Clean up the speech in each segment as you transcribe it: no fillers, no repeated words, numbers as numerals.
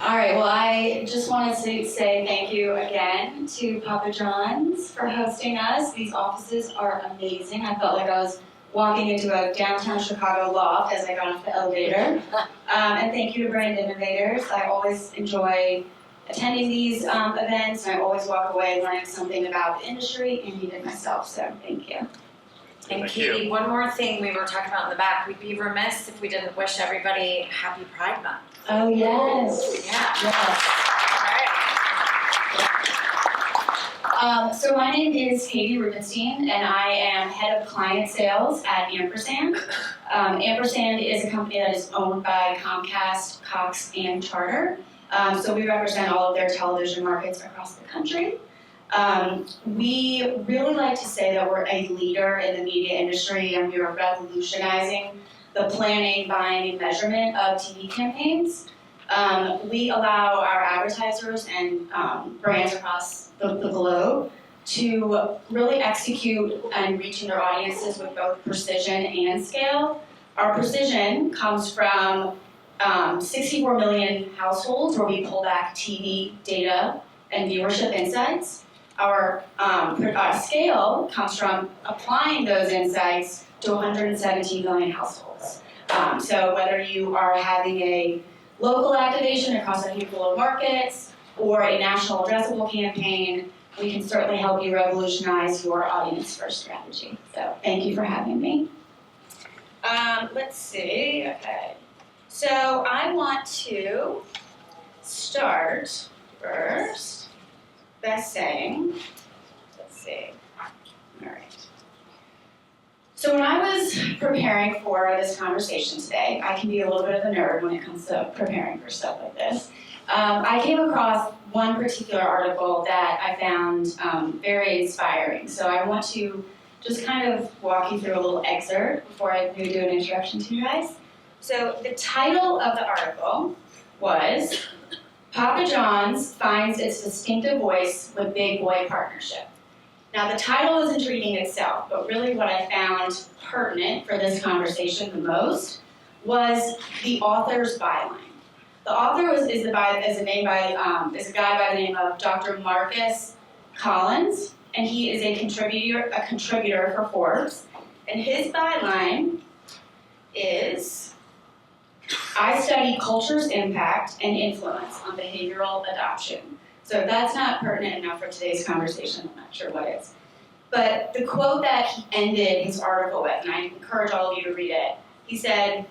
All right, well, I just wanted to say thank you again to Papa John's for hosting us. These offices are amazing. I felt like I was walking into a downtown Chicago loft as I got off the elevator. And thank you to Brand Innovators. I always enjoy attending these events, and I always walk away learning something about the industry and even myself, so thank you. And Katie, one more thing we were talking about in the back. We'd be remiss if we didn't wish everybody Happy Pride Month. Oh, yes. Yeah. Yes. All right. So my name is Katie Rubenstein, and I am head of client sales at Ampersand. Ampersand is a company that is owned by Comcast, Cox, and Charter. So we represent all of their television markets across the country. We really like to say that we're a leader in the media industry, and we are revolutionizing the planning, buying, and measurement of TV campaigns. We allow our advertisers and brands across the globe to really execute and reaching their audiences with both precision and scale. Our precision comes from 64 million households where we pull back TV data and viewership insights. Our scale comes from applying those insights to 117 million households. So whether you are having a local activation across a handful of markets or a national addressable campaign, we can certainly help you revolutionize your audience-first strategy. So thank you for having me. Let's see, okay. So I want to start first by saying, let's see, all right. So when I was preparing for this conversation today, I can be a little bit of a nerd when it comes to preparing for stuff like this. I came across one particular article that I found very inspiring. So I want to just kind of walk you through a little excerpt before I do an introduction to you guys. So the title of the article was Papa John's Finds Its Distinctive Voice with Big Boy Partnership. Now the title is intriguing itself, but really what I found pertinent for this conversation the most was the author's byline. The author is a guy by the name of Dr. Marcus Collins, and he is a contributor for Forbes. And his byline is, I study culture's impact and influence on behavioral adoption. So if that's not pertinent enough for today's conversation, I'm not sure what is. But the quote that he ended his article with, and I encourage all of you to read it, he said,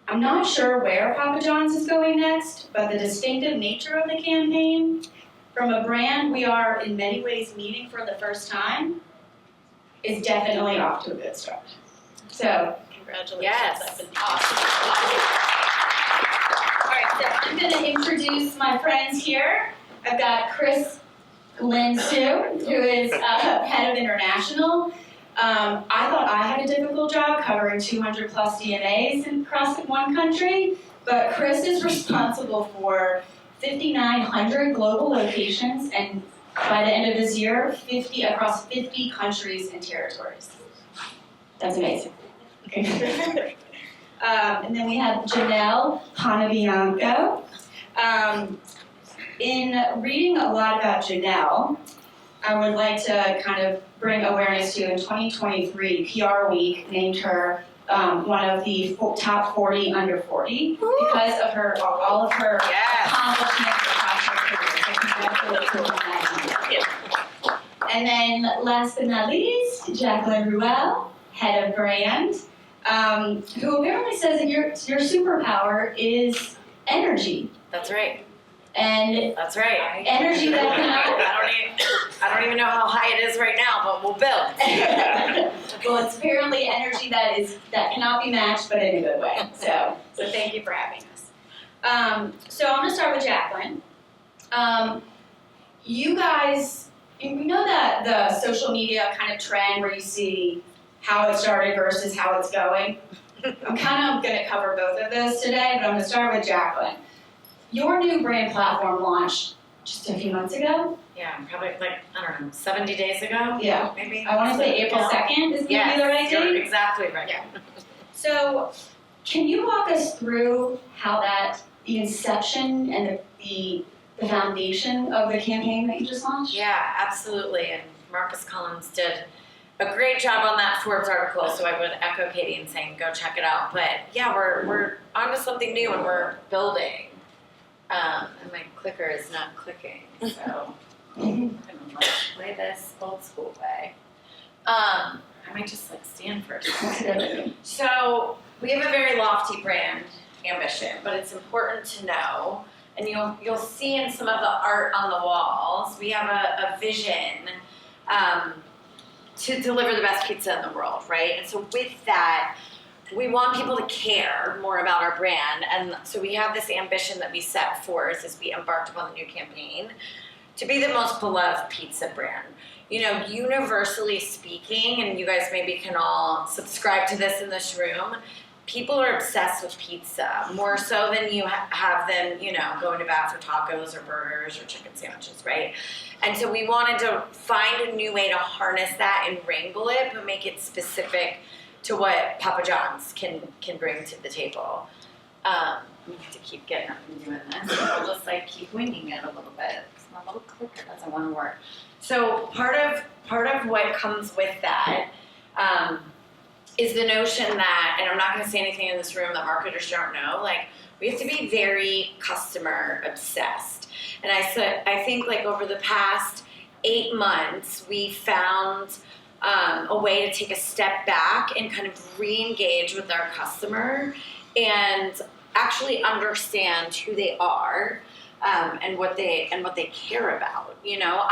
I'm not sure where Papa John's is going next, but the distinctive nature of the campaign, from a brand we are in many ways meeting for the first time, is definitely off to a good start. So, congratulations. Yes. That's been awesome. All right, so I'm going to introduce my friends here. I've got Lyn-Sue, who is head of international. I thought I had a difficult job covering 200 plus DMAs across one country, but Chris is responsible for 5,900 global locations, and by the end of this year, across 50 countries and territories. That's amazing. Okay. And then we have Janelle Panebianco. In reading a lot about Janelle, I would like to kind of bring awareness to, in 2023, PR Week named her one of the top 40 under 40 because of all of her accomplishments across her career. So congratulations on that. And then last but not least, Jaclyn Ruelle, head of brand, who apparently says that your superpower is energy. That's right. And that's right. Energy that cannot. I don't even know how high it is right now, but we'll build. Well, it's apparently energy that cannot be matched, but in a good way. So thank you for having us. So I'm going to start with Jaclyn. You guys, you know that the social media kind of trend where you see how it started versus how it's going? I'm kind of going to cover both of those today, but I'm going to start with Jaclyn. Your new brand platform launched just a few months ago. Yeah, probably like, I don't know, 70 days ago? Yeah. Maybe. I want to say April 2nd is maybe the right date? You're exactly right. Yeah. So, can you walk us through how that inception and the foundation of the campaign that you just launched? Yeah, absolutely. And Marcus Collins did a great job on that Forbes article, so I would echo Katie in saying go check it out. But yeah, we're onto something new and we're building. And my clicker is not clicking, so I'm gonna play this old school way. I might just stand for a second. So we have a very lofty brand ambition, but it's important to know, and you'll see in some of the art on the walls, we have a vision to deliver the best pizza in the world, right? And so with that, we want people to care more about our brand, and so we have this ambition that we set forth as we embarked upon the new campaign to be the most beloved pizza brand. Universally speaking, and you guys maybe can all subscribe to this in this room, people are obsessed with pizza, more so than you have them, going to bat for tacos or burgers or chicken sandwiches, right? And so we wanted to find a new way to harness that and wrangle it, but make it specific to what Papa John's can bring to the table. We need to keep getting up and doing this. So we'll just keep winging it a little bit because my little clicker doesn't want to work. So part of what comes with that is the notion that, and I'm not going to say anything in this room that marketers don't know, we have to be very customer obsessed. And I think over the past 8 months, we found a way to take a step back and kind of re-engage with our customer and actually understand who they are and what they care about.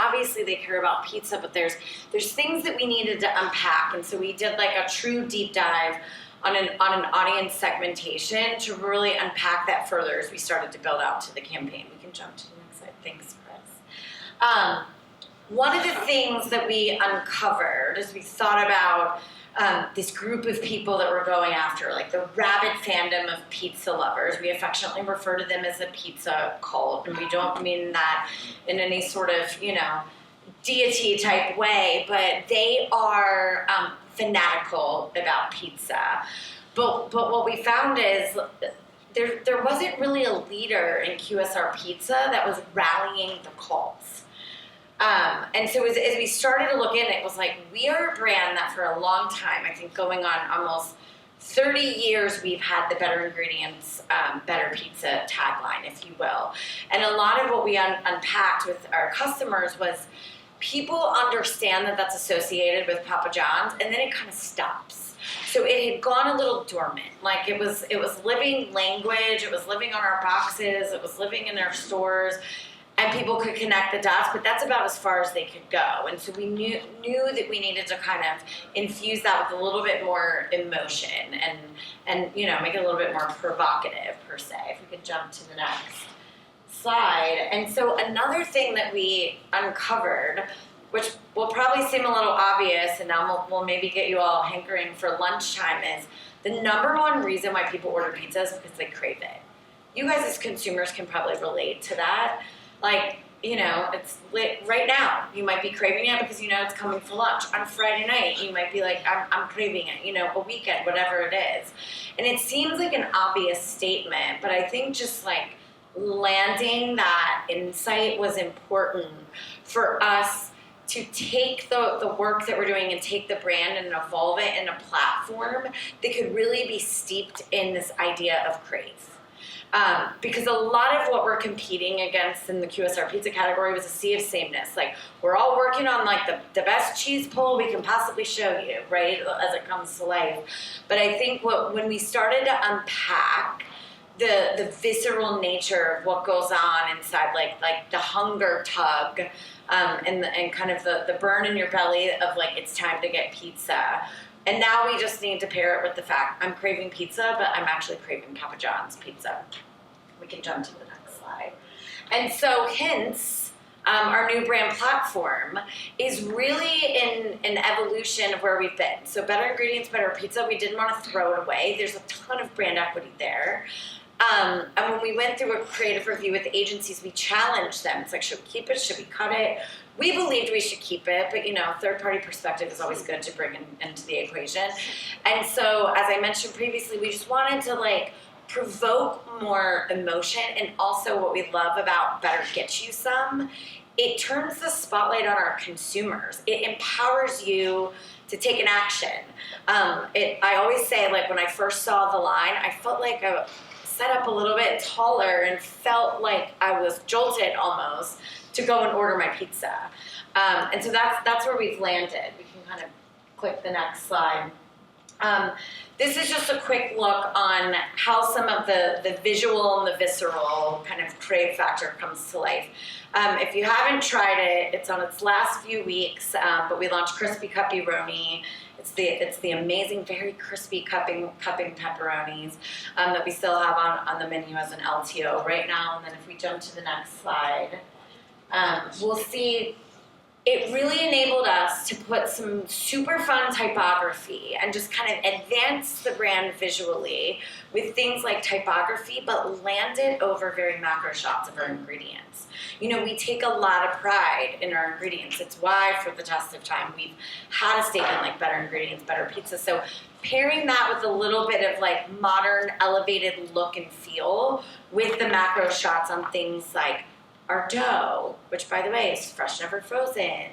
Obviously they care about pizza, but there's things that we needed to unpack, and so we did a true deep dive on an audience segmentation to really unpack that further as we started to build out to the campaign. We can jump to the next slide. Thanks, Chris. One of the things that we uncovered as we thought about this group of people that we're going after, the rabid fandom of pizza lovers. We affectionately refer to them as a pizza cult, and we don't mean that in any sort of, deity type way, but they are fanatical about pizza. But what we found is there wasn't really a leader in QSR pizza that was rallying the cults. And so as we started to look in, it was we are a brand that for a long time, I think going on almost 30 years, we've had the better ingredients, better pizza tagline, if you will. And a lot of what we unpacked with our customers was people understand that that's associated with Papa John's, and then it kind of stops. So it had gone a little dormant. It was living language, it was living on our boxes, it was living in our stores. And people could connect the dots, but that's about as far as they could go. And so we knew that we needed to kind of infuse that with a little bit more emotion and make it a little bit more provocative, per se. If we could jump to the next slide. And so another thing that we uncovered, which will probably seem a little obvious, and now we'll maybe get you all hankering for lunchtime, is the number one reason why people order pizza is because they crave it. You guys as consumers can probably relate to that. It's lit right now. You might be craving it because it's coming for lunch. On Friday night, you might be I'm craving it, a weekend, whatever it is. And it seems like an obvious statement, but I think just landing that insight was important for us to take the work that we're doing and take the brand and evolve it in a platform that could really be steeped in this idea of crave. Because a lot of what we're competing against in the QSR pizza category was a sea of sameness. We're all working on the best cheese pull we can possibly show you, right, as it comes to life. But I think when we started to unpack the visceral nature of what goes on inside, the hunger tug, and kind of the burn in your belly of it's time to get pizza. And now we just need to pair it with the fact I'm craving pizza, but I'm actually craving Papa John's pizza. We can jump to the next slide. And so Hints, our new brand platform, is really in an evolution of where we've been. So better ingredients, better pizza. We didn't want to throw it away. There's a ton of brand equity there. And when we went through a creative review with the agencies, we challenged them. It's should we keep it? Should we cut it? We believed we should keep it, but third-party perspective is always good to bring into the equation. And so, as I mentioned previously, we just wanted to provoke more emotion. And also what we love about Better Get You Some, it turns the spotlight on our consumers. It empowers you to take an action. I always say, like, when I first saw the line, I felt like I set up a little bit taller and felt like I was jolted almost to go and order my pizza. And so that's where we've landed. We can kind of click the next slide. This is just a quick look on how some of the visual and the visceral kind of crave factor comes to life. If you haven't tried it, it's on its last few weeks, but we launched Crispy Cuppy-Roni. It's the amazing, very crispy cupping pepperonis that we still have on the menu as an LTO right now. And then if we jump to the next slide, we'll see it really enabled us to put some super fun typography and just kind of advance the brand visually with things like typography, but land it over very macro shots of our ingredients. You know, we take a lot of pride in our ingredients. It's why, for the test of time, we've had a statement like better ingredients, better pizza. So pairing that with a little bit of like modern, elevated look and feel with the macro shots on things like our dough, which by the way is fresh, never frozen.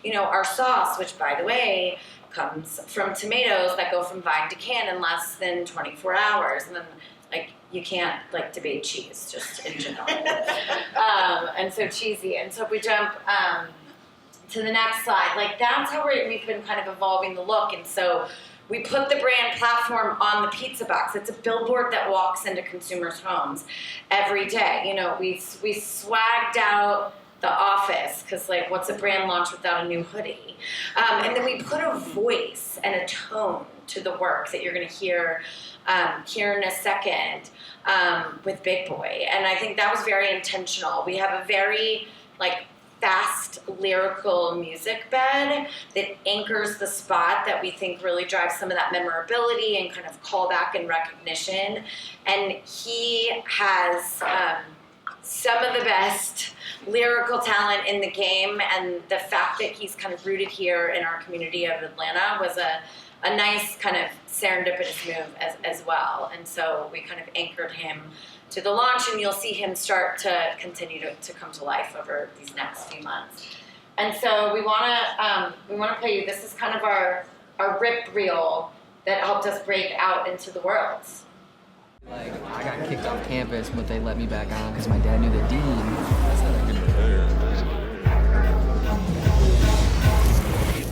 You know, our sauce, which by the way comes from tomatoes that go from vine to can in less than 24 hours. And then, like, you can't like debate cheese, just in general. And so cheesy. And so if we jump to the next slide, like that's how we've been kind of evolving the look. And so we put the brand platform on the pizza box. It's a billboard that walks into consumers' homes every day. You know, we swagged out the office because, like, what's a brand launch without a new hoodie? And then we put a voice and a tone to the work that you're going to hear here in a second with Big Boy. And I think that was very intentional. We have a very, like, fast lyrical music bed that anchors the spot that we think really drives some of that memorability and kind of callback and recognition. And he has some of the best lyrical talent in the game, and the fact that he's kind of rooted here in our community of Atlanta was a nice kind of serendipitous move as well. And so we kind of anchored him to the launch, and you'll see him start to continue to come to life over these next few months. And so we wanna play you. This is kind of our rip reel that helped us break out into the world. Like, I got kicked off campus, but they let me back on because my dad knew the dean.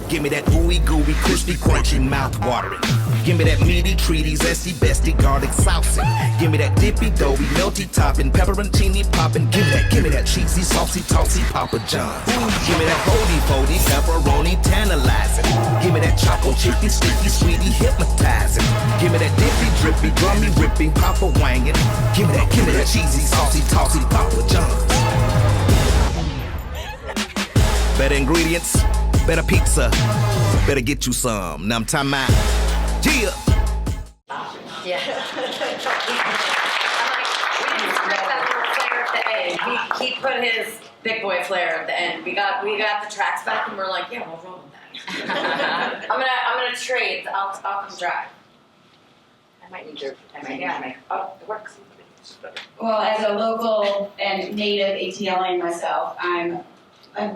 Give me that ooey gooey, crispy, crunchy, mouth-watering. Give me that meaty, treaty, zesty, bestie, garlic saucy. Give me that dippy, doughy, melty topping, pepperoncini popping. Give me that cheesy, saucy, tossy, Papa John's. Give me that holdy, pepperoni, tantalizing. Give me that choco chippy, sticky, sweetie, hypnotizing. Give me that dippy, drippy, drummy, ripping, Papa wanging. Give me that cheesy, saucy, tossy, Papa John's. Better ingredients, better pizza, better get you some. Now I'm talking about, yeah. Yeah. I'm like, we didn't script that little flair at the end. He put his Big Boy flair at the end. We got the tracks back, and we're like, yeah, we'll roll with that. I'm gonna trade. I'll come drive. I might need your. Oh, it works. Well, as a local and native ATLian myself, I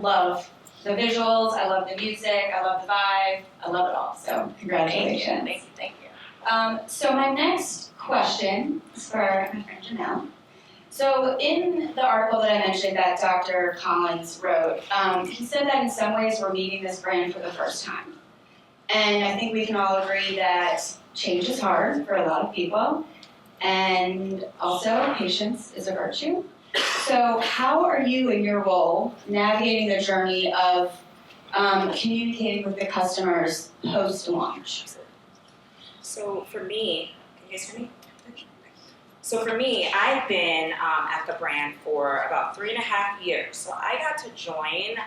love the visuals, I love the music, I love the vibe, I love it all. So congratulations. Thank you. So my next question is for my friend Janelle. So in the article that I mentioned that Dr. Collins wrote, he said that in some ways we're meeting this brand for the first time. And I think we can all agree that change is hard for a lot of people. And also patience is a virtue. So how are you in your role navigating the journey of communicating with the customers post-launch? So for me, can you guys hear me? So for me, I've been at the brand for about 3.5 years. So I got to join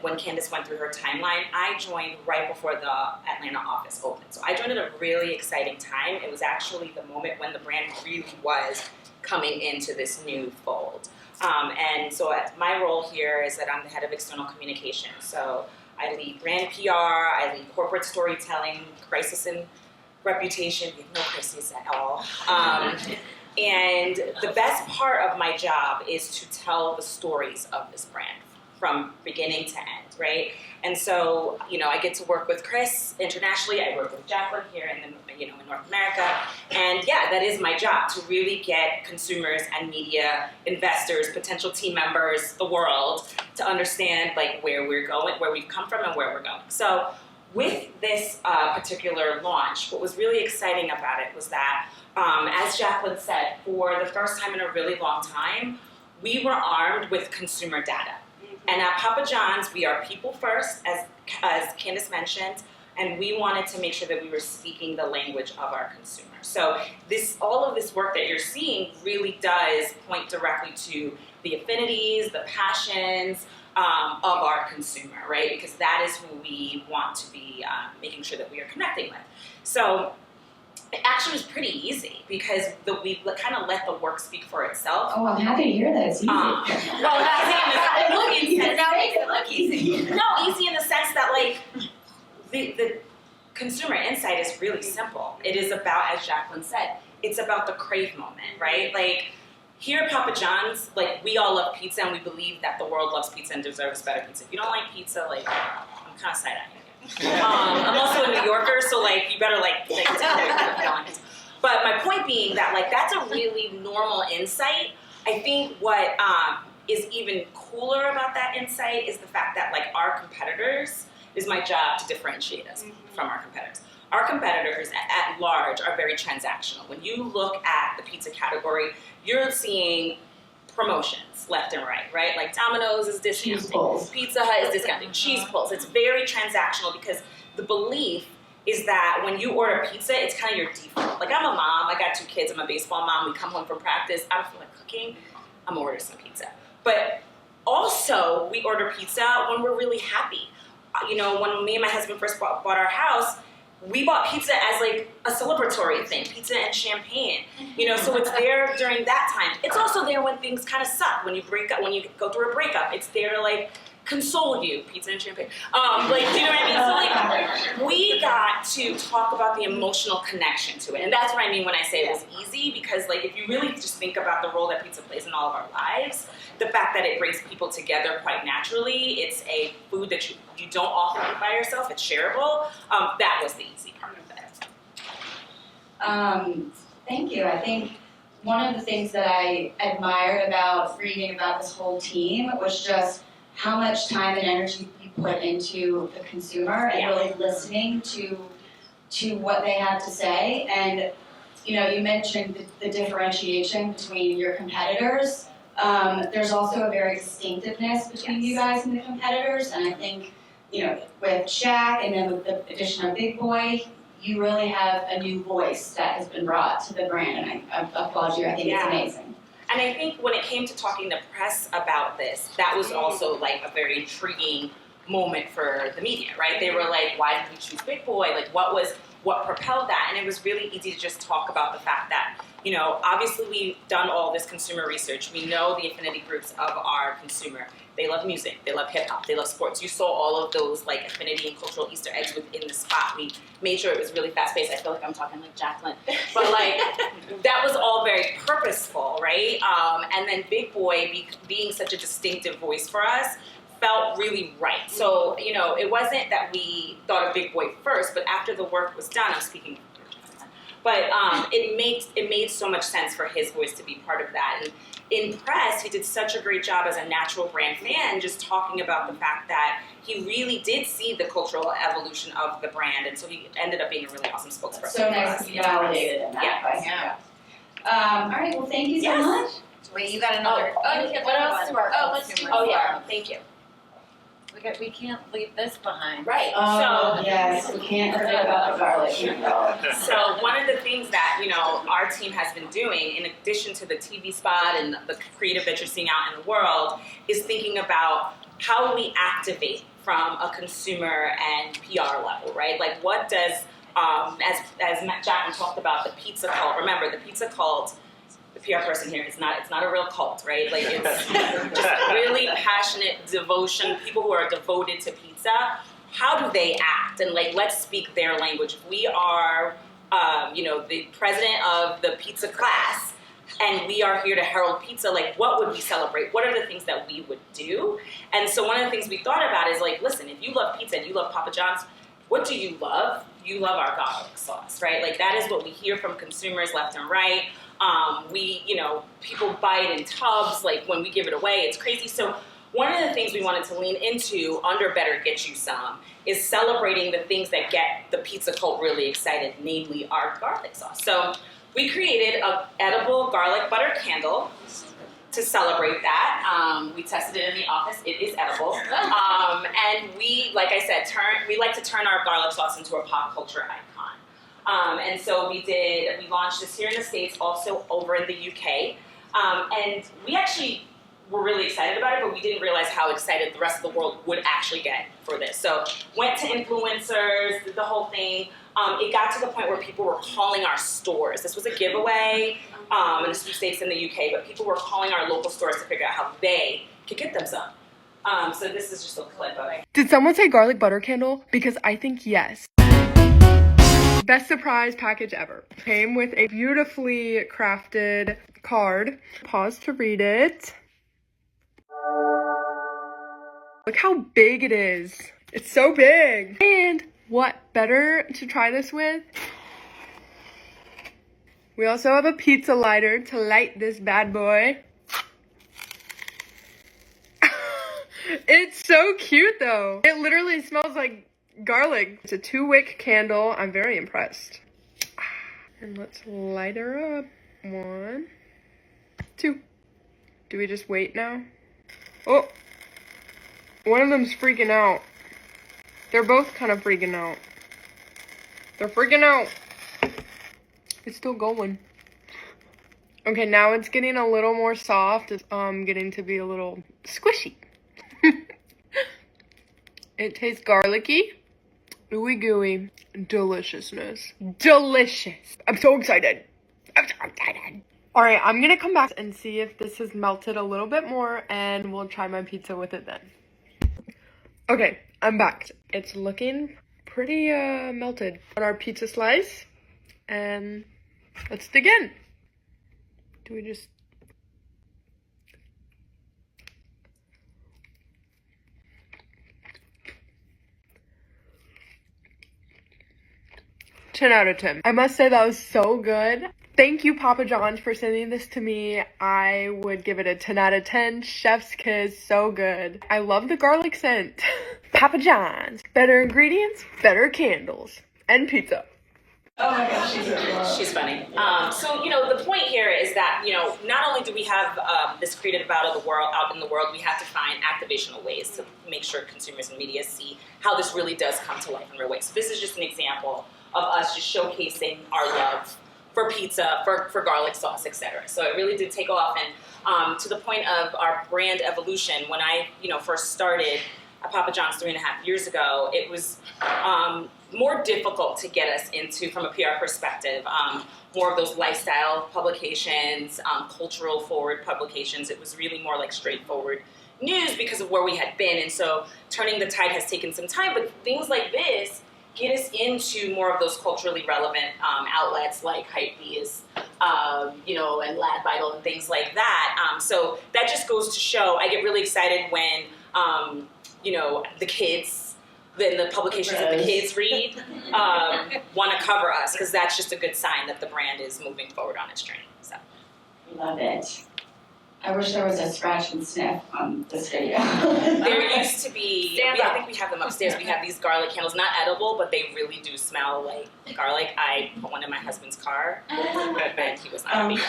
when Candace went through her timeline. I joined right before the Atlanta office opened. So I joined at a really exciting time. It was actually the moment when the brand really was coming into this new fold. And so my role here is that I'm the head of external communications. So I lead brand PR, I lead corporate storytelling, crisis and reputation. We have no crises at all. And the best part of my job is to tell the stories of this brand from beginning to end, right? And so, I get to work with Chris internationally. I work with Jaclyn here in North America. And yeah, that is my job, to really get consumers and media, investors, potential team members, the world, to understand like where we're going, where we've come from and where we're going. So with this particular launch, what was really exciting about it was that, as Jaclyn said, for the first time in a really long time, we were armed with consumer data. And at Papa John's, we are people first, as Candace mentioned, and we wanted to make sure that we were speaking the language of our consumer. So all of this work that you're seeing really does point directly to the affinities, the passions of our consumer, right? Because that is who we want to be making sure that we are connecting with. So it actually was pretty easy because we kind of let the work speak for itself. Oh, I'm happy to hear that. It's easy. Well, easy in the sense that like the consumer insight is really simple. It is about, as Jaclyn said, it's about the crave moment, right? Like here at Papa John's, like we all love pizza and we believe that the world loves pizza and deserves better pizza. If you don't like pizza, like I'm kind of side-eyeing. I'm also a New Yorker, so like you better like but my point being that like that's a really normal insight. I think what is even cooler about that insight is the fact that like our competitors, is my job to differentiate us from our competitors. Our competitors at large are very transactional. When you look at the pizza category, you're seeing promotions left and right? Like Domino's is discounting, Pizza Hut is discounting, cheese pulls. It's very transactional because the belief is that when you order pizza, it's kind of your default. Like I'm a mom, I got 2 kids, I'm a baseball mom, we come home from practice, I don't feel like cooking, I'm gonna order some pizza. But also, we order pizza when we're really happy. When me and my husband first bought our house, we bought pizza as like a celebratory thing, pizza and champagne. So it's there during that time. It's also there when things kind of suck, when you break up, when you go through a breakup. It's there to like console you, pizza and champagne. Do you know what I mean? So like we got to talk about the emotional connection to it, and that's what I mean when I say it was easy. Because like if you really just think about the role that pizza plays in all of our lives, the fact that it brings people together quite naturally, it's a food that you don't often eat by yourself, it's shareable, that was the easy part of it. Thank you. I think one of the things that I admired about reading about this whole team was just how much time and energy you put into the consumer and really listening to what they have to say. And you mentioned the differentiation between your competitors. There's also a very distinctiveness between you guys and the competitors, and I think, with Shaq and then with the addition of Big Boy, you really have a new voice that has been brought to the brand, and I applaud you. I think it's amazing. And I think when it came to talking to press about this, that was also like a very intriguing moment for the media, right? They were like, why did we choose Big Boy? Like what propelled that? And it was really easy to just talk about the fact that, obviously we've done all this consumer research. We know the affinity groups of our consumer. They love music, they love hip hop, they love sports. You saw all of those like affinity and cultural Easter eggs within the spot. We made sure it was really fast paced. I feel like I'm talking like Jaclyn, but like that was all very purposeful, right? And then Big Boy being such a distinctive voice for us felt really right. So, it wasn't that we thought of Big Boy first, but after the work was done, I'm speaking, but it made so much sense for his voice to be part of that. And in press, he did such a great job as a natural brand fan, just talking about the fact that he really did see the cultural evolution of the brand, and so he ended up being a really awesome spokesperson. So nice to be validated in that. All right, well, thank you so much. Wait, you got another. What else do our consumers love? Thank you. We can't leave this behind. Right. Oh, yes, we can't forget about the garlic. So one of the things that, our team has been doing, in addition to the TV spot and the creative that you're seeing out in the world, is thinking about how we activate from a consumer and PR level, right? Like what does, as Jaclyn talked about, the pizza cult. Remember, the pizza cult, the PR person here, it's not a real cult, right? Like it's just really passionate devotion, people who are devoted to pizza. How do they act? And like, let's speak their language. We are the president of the pizza class, and we are here to herald pizza. Like, what would we celebrate? What are the things that we would do? And so one of the things we thought about is like, listen, if you love pizza and you love Papa John's, what do you love? You love our garlic sauce, right? Like, that is what we hear from consumers left and right. People buy it in tubs. Like, when we give it away, it's crazy. So one of the things we wanted to lean into under Better Get You Some is celebrating the things that get the pizza cult really excited, namely our garlic sauce. So we created an edible garlic butter candle to celebrate that. We tested it in the office. It is edible. And we, like I said, we like to turn our garlic sauce into a pop culture icon. And so we launched this here in the States, also over in the UK. And we actually were really excited about it, but we didn't realize how excited the rest of the world would actually get for this. So went to influencers, did the whole thing. It got to the point where people were calling our stores. This was a giveaway in a sweepstakes in the UK, but people were calling our local stores to figure out how they could get them some. So this is just a clip of it. Did someone say garlic butter candle? Because I think yes. Best surprise package ever. Came with a beautifully crafted card. Pause to read it. Look how big it is. It's so big. And what better to try this with? We also have a pizza lighter to light this bad boy. It's so cute though. It literally smells like garlic. It's a 2-wick candle. I'm very impressed. And let's light her up. 1, 2. Do we just wait now? Oh, one of them's freaking out. They're both kind of freaking out. They're freaking out. It's still going. Okay, now it's getting a little more soft. It's getting to be a little squishy. It tastes garlicky, ooey gooey, deliciousness. Delicious. I'm so excited. I'm so excited. All right, I'm gonna come back and see if this has melted a little bit more, and we'll try my pizza with it then. Okay, I'm back. It's looking pretty melted. On our pizza slice, and let's dig in. Do we just... Ten out of 10. I must say that was so good. Thank you, Papa John's, for sending this to me. I would give it a 10 out of 10. Chef's kiss, so good. I love the garlic scent. Papa John's. Better ingredients, better candles, and pizza. Oh my gosh, she's funny. The point here is that, not only do we have this creative out in the world, we have to find activational ways to make sure consumers and media see how this really does come to life in real ways. So this is just an example of us just showcasing our love for pizza, for garlic sauce, etc. So it really did take off, and to the point of our brand evolution, when I, first started at Papa John's 3.5 years ago, it was more difficult to get us into, from a PR perspective, more of those lifestyle publications, cultural forward publications. It was really more like straightforward news because of where we had been, and so turning the tide has taken some time, but things like this get us into more of those culturally relevant outlets like Hypebeast, and Lad Vital and things like that. So that just goes to show, I get really excited when, the kids, the publications that the kids read want to cover us, because that's just a good sign that the brand is moving forward on its journey. So. Love it. I wish there was a scratch and sniff on this video. There used to be, I think we have them upstairs, we have these garlic candles, not edible, but they really do smell like garlic. I put one in my husband's car, but he was not happy.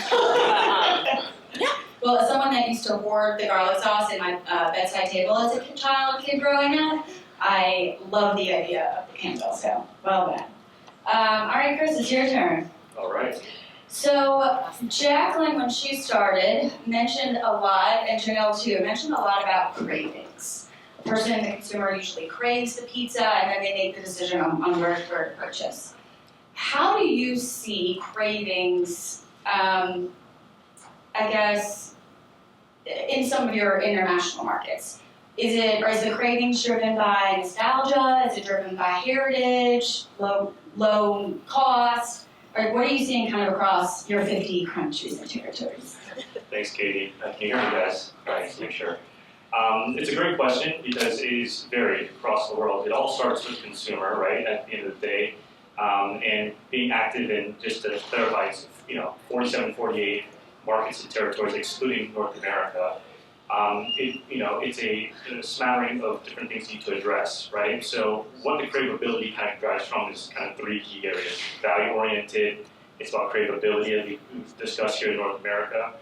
Yeah. Well, as someone that used to hoard the garlic sauce in my bedside table as a kid growing up, I love the idea of the candle, so well done. All right, Chris, it's your turn. All right. So Jaclyn, when she started, mentioned a lot, and Janelle too, mentioned a lot about cravings. The consumer usually craves the pizza, and then they make the decision on where to purchase. How do you see cravings, I guess, in some of your international markets? Is the cravings driven by nostalgia? Is it driven by heritage, low cost? Like, what are you seeing kind of across your 50 countries and territories? Thanks, Katie. Can you hear me, guys? All right, to make sure. It's a great question because it is varied across the world. It all starts with consumer, right, at the end of the day. And being active in, just to clarify, 47, 48 markets and territories, excluding North America. It's a smattering of different things you need to address, right? So what the craveability kind of drives from is kind of three key areas. Value-oriented, it's about craveability, as we've discussed here in North America.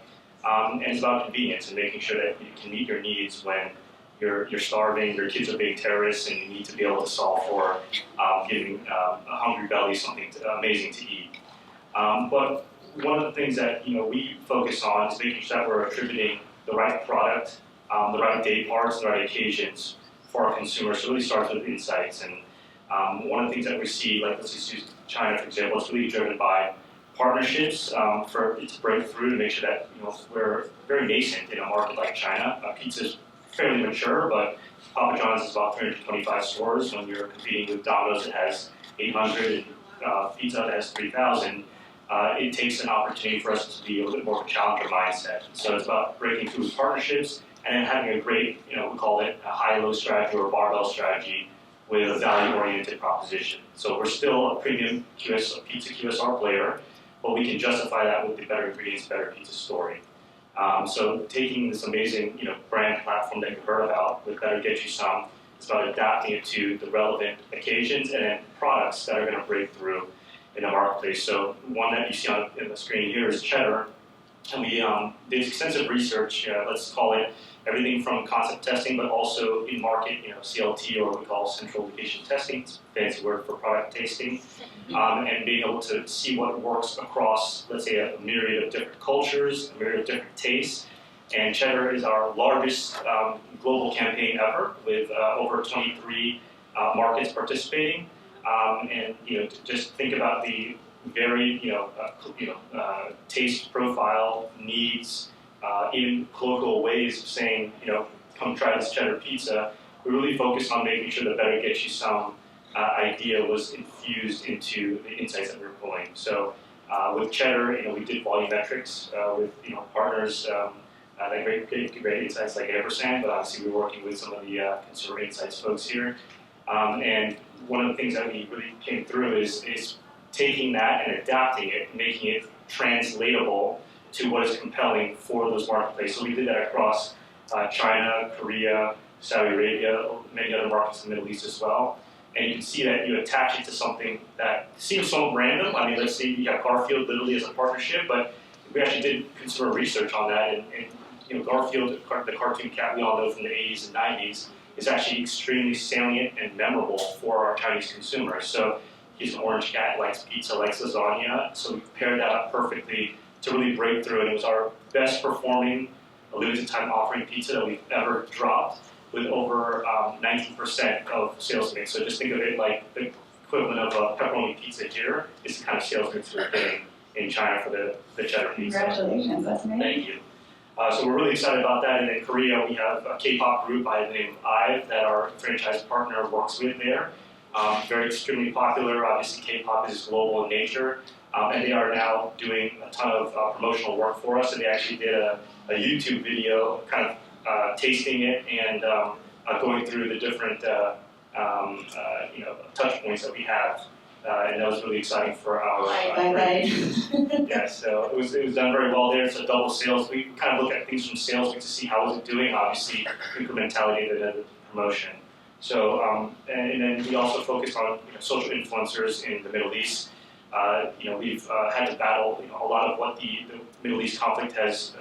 And it's about convenience and making sure that you can meet your needs when you're starving, your kids are being terrorists, and you need to be able to solve for giving a hungry belly something amazing to eat. But one of the things that we focus on is making sure that we're attributing the right product, the right day parts, the right occasions for our consumers. So it really starts with insights. And one of the things that we see, like let's just use China for example, it's really driven by partnerships for its breakthrough to make sure that we're very nascent in a market like China. Pizza is fairly mature, but Papa John's is about 325 stores. When you're competing with Domino's that has 800 and Pizza Hut that has 3,000, it takes an opportunity for us to be a little bit more of a challenger mindset. So it's about breaking through with partnerships and then having a great, we call it a high-low strategy or a barbell strategy with a value-oriented proposition. So we're still a premium pizza QSR player, but we can justify that with the better ingredients, better pizza story. So taking this amazing, brand platform that you heard about with Better Get You Some, it's about adapting it to the relevant occasions and then products that are going to break through in the marketplace. So one that you see on the screen here is cheddar, and we did extensive research. Let's call it everything from concept testing, but also in market, CLT, or what we call central location testing. It's a fancy word for product tasting. And being able to see what works across, let's say, a myriad of different cultures, a myriad of different tastes. And cheddar is our largest global campaign ever, with over 23 markets participating. And just think about the varied, taste profile, needs, even colloquial ways of saying, come try this cheddar pizza. We really focused on making sure the Better Get You Some idea was infused into the insights that we were pulling. So with cheddar, we did volumetrics with partners that great insights like Ampersand, but obviously we're working with some of the consumer insights folks here. And one of the things that we really came through is taking that and adapting it, making it translatable to what is compelling for those marketplaces. So we did that across China, Korea, Saudi Arabia, many other markets in the Middle East as well. And you can see that you attach it to something that seems somewhat random. I mean, let's say you have Garfield literally as a partnership, but we actually did consumer research on that. And Garfield, the cartoon cat we all know from the 80s and 90s, is actually extremely salient and memorable for our Chinese consumers. So he's an orange cat, likes pizza, likes lasagna. So we paired that up perfectly to really break through. And it was our best performing limited time offering pizza that we've ever dropped, with over 19% of sales mix. So just think of it like the equivalent of a pepperoni pizza here is the kind of sales mix we're getting in China for the cheddar pizza. Congratulations, that's amazing. Thank you. So we're really excited about that. And in Korea, we have a K-pop group by the name of IVE that our franchise partner works with there. Very extremely popular. Obviously, K-pop is global in nature. And they are now doing a ton of promotional work for us. And they actually did a YouTube video kind of tasting it and going through the different touch points that we have. And that was really exciting for our yeah, so it was done very well there. It's a double sales. We kind of look at things from sales week to see how is it doing. Obviously, incrementality of the promotion. So and then we also focused on social influencers in the Middle East. We've had to battle a lot of what the Middle East conflict has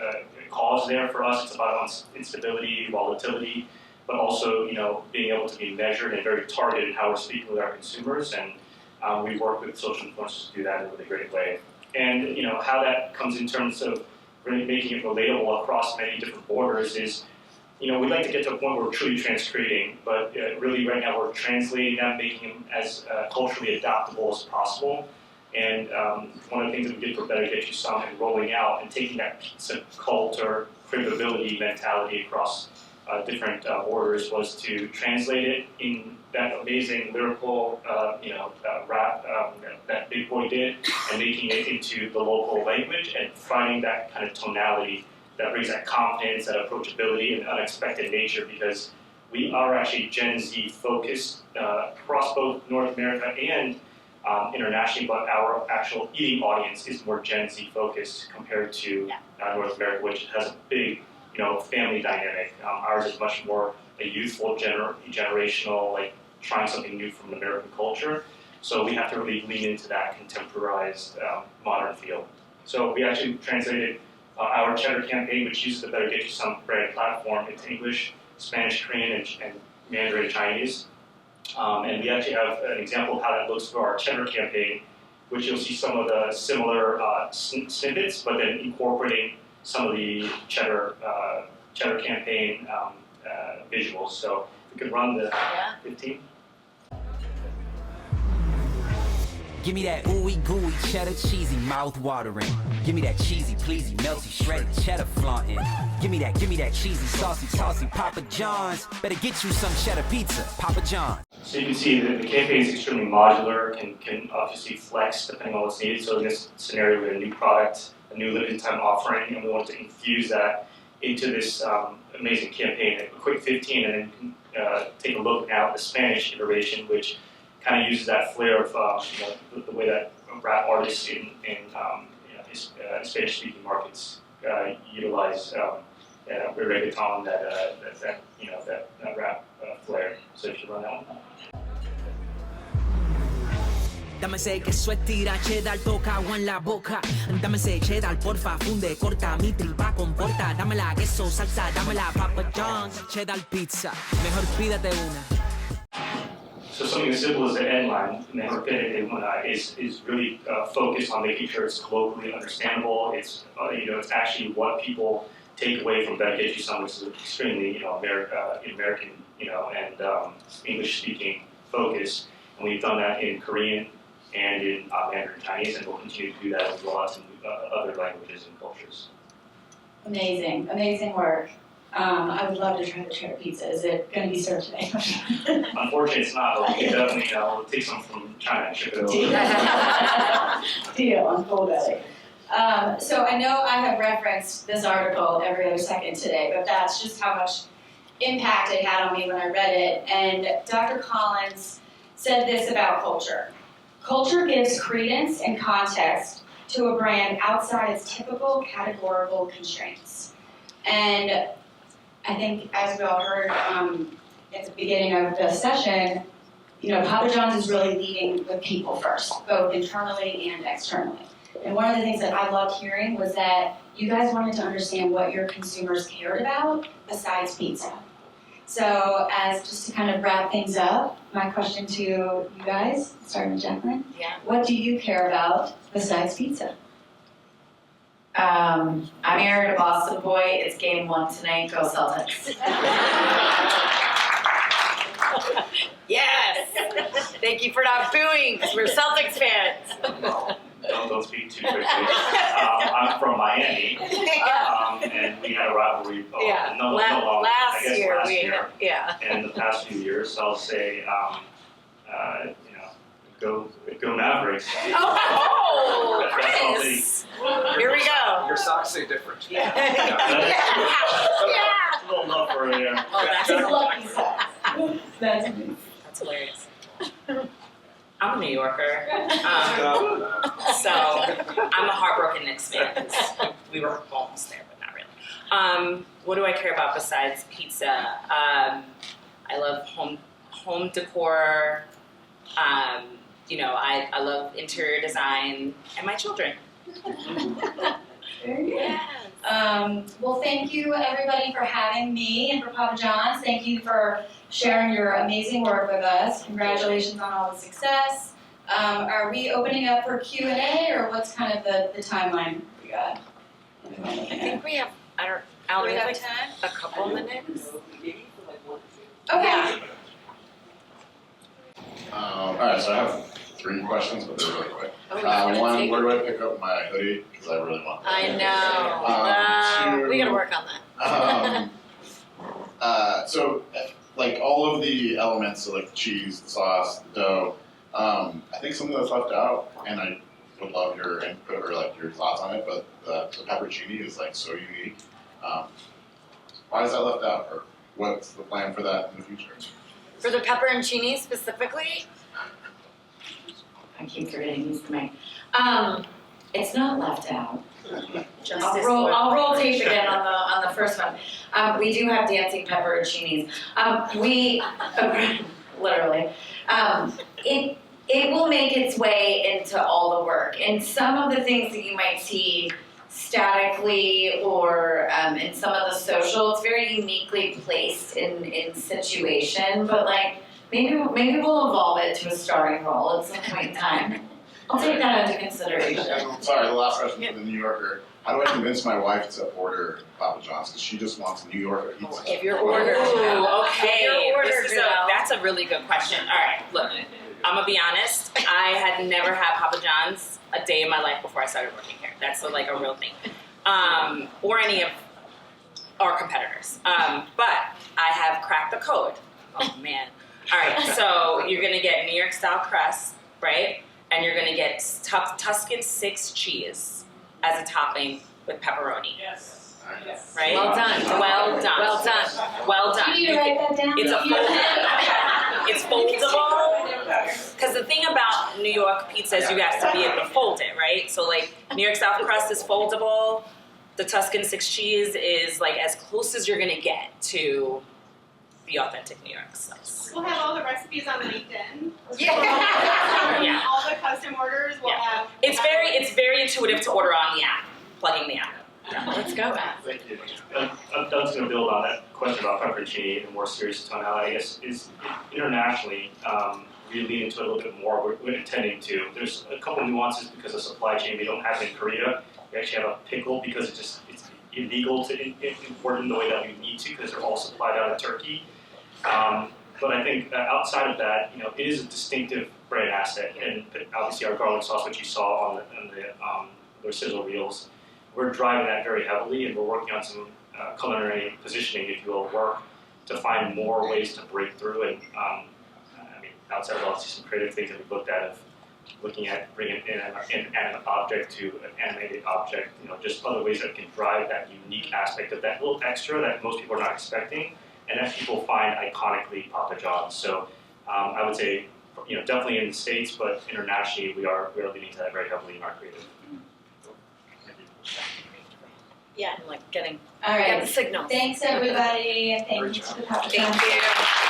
caused there for us. It's about instability, volatility, but also being able to be measured and very targeted in how we're speaking with our consumers. And we work with social influencers to do that in a really great way. And how that comes in terms of really making it relatable across many different borders is, we'd like to get to a point where we're truly transcreating, but really right now we're translating them, making them as culturally adaptable as possible. And one of the things that we did for Better Get You Some and rolling out and taking that pizza culture, craveability mentality across different orders was to translate it in that amazing lyrical, rap that Big Boy did, and making it into the local language and finding that kind of tonality that brings that confidence, that approachability, and unexpected nature, because we are actually Gen Z focused across both North America and internationally, but our actual eating audience is more Gen Z focused compared to North America, which has a big, family dynamic. Ours is much more a youthful, generational, like trying something new from the American culture. So we have to really lean into that contemporized, modern feel. So we actually translated our cheddar campaign, which uses the Better Get You Some brand platform, into English, Spanish, Korean, and Mandarin Chinese. And we actually have an example of how that looks for our cheddar campaign, which you'll see some of the similar snippets, but then incorporating some of the cheddar campaign visuals. So we could run the 15. Give me that ooey gooey cheddar cheesy mouth watering. Give me that cheesy pleasy melty shredded cheddar flaunting. Give me that cheesy saucy Papa John's. Better get you some cheddar pizza, Papa John. So you can see that the campaign is extremely modular, can obviously flex depending on what's needed. So in this scenario, we have a new product, a new limited time offering, and we want to infuse that into this amazing campaign. A quick 15, and then take a look now at the Spanish iteration, which kind of uses that flair of the way that rap artists in Spanish-speaking markets utilize reggaeton, that rap flair. So if you run that one. Dame ese queso estira cheddar, toca agua en la boca. Dame ese cheddar, porfa, funde, corta, mi tripa comporta. Dame la queso, salsa, dame la Papa John's. Cheddar pizza, mejor pídate una. So something as simple as the end line, is really focused on making sure it's colloquially understandable. It's it's actually what people take away from Better Get You Some, which is extremely American and English-speaking focus. And we've done that in Korean and in Mandarin Chinese, and we'll continue to do that as well as in other languages and cultures. Amazing, amazing work. I would love to try the cheddar pizza. Is it going to be served today? Unfortunately, it's not. We definitely we'll take some from China and ship it over. Deal on full belly. So I know I have referenced this article every other second today, but that's just how much impact it had on me when I read it. And Dr. Collins said this about culture. Culture gives credence and context to a brand outside its typical categorical constraints. And I think, as we all heard at the beginning of the session, Papa John's is really leading with people first, both internally and externally. And one of the things that I loved hearing was that you guys wanted to understand what your consumers cared about besides pizza. So, as just to kind of wrap things up, my question to you guys, starting with Jaclyn, what do you care about besides pizza? I married a Boston boy. It's game 1 tonight. Go Celtics. Yes! Thank you for not booing, because we're Celtics fans. Don't speak too quickly. I'm from Miami, and we had a rivalry. Last year. And the past few years, I'll say, go Mavericks. Oh, That's Chris! Here we go. Your socks say different. Yeah. A little love for you. Oh, that's His lucky socks. That's amazing. That's hilarious. I'm a New Yorker, so I'm a heartbroken Knicks fan. We were almost there, but not really. What do I care about besides pizza? I love home decor. I love interior design and my children. Very good. Well, thank you everybody for having me and for Papa John's. Thank you for sharing your amazing work with us. Congratulations on all the success. Are we opening up for Q&A, or what's kind of the timeline we got? I think we have, we have like a couple minutes. Okay. All right, so I have 3 questions, but they're really quick. One, where do I pick up my hoodie? Because I really want that. I know. We gotta work on that. So, like all of the elements, so like the cheese, the sauce, the dough, I think something that's left out, and I would love your input or like your thoughts on it, but the pepperoncini is like so unique. Why is that left out, or what's the plan for that in the future? For the pepperoncini specifically, I keep forgetting he's the mic. It's not left out. I'll roll tape again on the first one. We do have dancing pepperoncinis. Literally. It will make its way into all the work. And some of the things that you might see statically or in some of the social, it's very uniquely placed in situation, but like maybe we'll evolve it to a starring role at some point in time. I'll take that into consideration. Sorry, the last question for the New Yorker. How do I convince my wife to order Papa John's? Because she just wants New Yorker pizza. If you're ordered, Okay, that's a really good question. All right, look, I'm gonna be honest. I had never had Papa John's a day in my life before I started working here. That's like a real thing, or any of our competitors. But I have cracked the code. Oh man! All right, so you're gonna get New York style crust, right? And you're gonna get Tuscan 6 cheese as a topping with pepperoni. Yes. Right? Well done. Well done. Well done. Well done. Do you need to write that down? It's foldable. Because the thing about New York pizza is you have to be able to fold it, right? So like New York style crust is foldable. The Tuscan 6 cheese is like as close as you're gonna get to the authentic New York sauce. We'll have all the recipes on LinkedIn. Yeah. All the custom orders will have. It's very intuitive to order on the app. Plugging the app. Let's go, Matt. Thank you. I'm just going to build on that question about pepperoncini and more serious tonality. I guess is internationally we lean into it a little bit more. We're intending to. There's a couple nuances because of supply chain we don't have in Korea. We actually have a pickle because it's illegal to import in the way that we need to because they're all supplied out of Turkey. But I think outside of that, it is a distinctive brand asset, and obviously our garlic sauce, which you saw on the sizzle reels, we're driving that very heavily, and we're working on some culinary positioning, if you will, work to find more ways to break through. And outside of obviously some creative things that we've looked at of looking at bringing in an inanimate object to an animated object, just other ways that can drive that unique aspect of that little extra that most people are not expecting, and that people find iconically Papa John's. So I would say, definitely in the States, but internationally we are leaning to that very heavily in our creative. Yeah, like getting All right. the signal. Thanks everybody. Thank you to the Papa John's. Thank you.